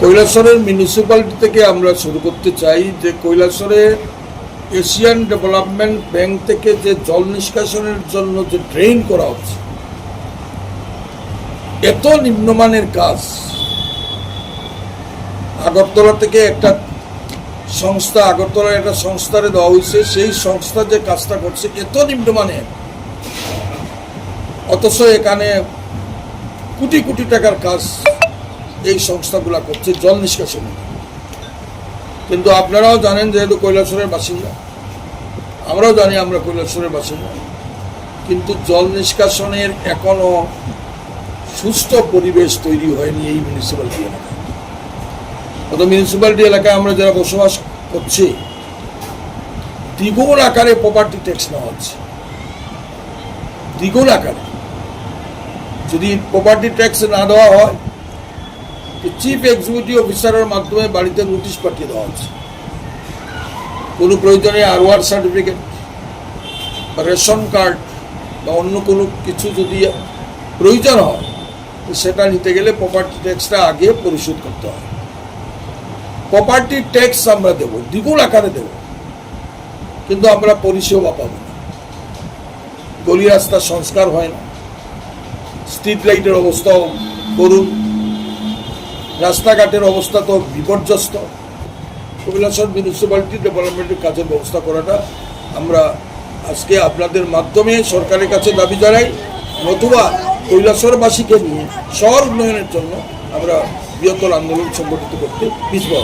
কৈলাসহরের মিউনিসিপ্যালিটি থেকে আমরা শুরু করতে চাই যে কৈলাসহরে এশিয়ান ডেভেলপমেন্ট ব্যাংক থেকে যে জল নিষ্কাশনের জন্য যে ড্রেন করা হচ্ছে, এত নিম্নমানের কাজ। আগরতলা থেকে একটা সংস্থা, আগরতলার একটা সংস্থারে দেওয়া হয়েছে, সেই সংস্থা যে কাজটা করছে এত নিম্নমানের, অথচ এখানে কোটি কোটি টাকার কাজ এই সংস্থাগুলা করছে জল নিষ্কাশন। কিন্তু আপনারাও জানেন, যেহেতু কৈলাসহরের বাসিন্দা, আমরাও জানি আমরা কৈলাসহরের বাসিন্দা, কিন্তু জল নিষ্কাশনের এখনো সুস্থ পরিবেশ তৈরি হয়নি এই মিউনিসিপ্যালিটি এলাকায়। অত মিউনিসিপ্যালিটি এলাকায় আমরা যারা বসবাস করছি, দ্বিগুণ আকারে প্রপার্টি ট্যাক্স নেওয়া হচ্ছে, দ্বিগুণ আকারে। যদি প্রপার্টি ট্যাক্স না দেওয়া হয়, চিফ এক্সিকিউটিভ অফিসারের মাধ্যমে বাড়িতে নোটিশ পাঠিয়ে দেওয়া হচ্ছে। কোনো প্রয়োজনে আরওয়ার সার্টিফিকেট বা রেশন কার্ড বা অন্য কোনো কিছু যদি প্রয়োজন হয়, সেটা নিতে গেলে প্রপার্টি ট্যাক্সটা আগে পরিশোধ করতে হয়। প্রপার্টি ট্যাক্স আমরা দেব, দ্বিগুণ আকারে দেব, কিন্তু আমরা পরিষেবা পাবো না। গলি রাস্তার সংস্কার হয় না, স্ট্রিট লাইটের অবস্থাও করুন, রাস্তাঘাটের অবস্থা তো বিপর্যস্ত। কৈলাসহর মিউনিসিপ্যালিটি ডেভেলপমেন্টের কাজের ব্যবস্থা করাটা আমরা আজকে আপনাদের মাধ্যমে সরকারের কাছে দাবি জানাই, নতুবা কৈলাসহরবাসীকে নিয়ে শহর উন্নয়নের জন্য আমরা বৃহত্তর আন্দোলন সংগঠিত করতে পিছপা।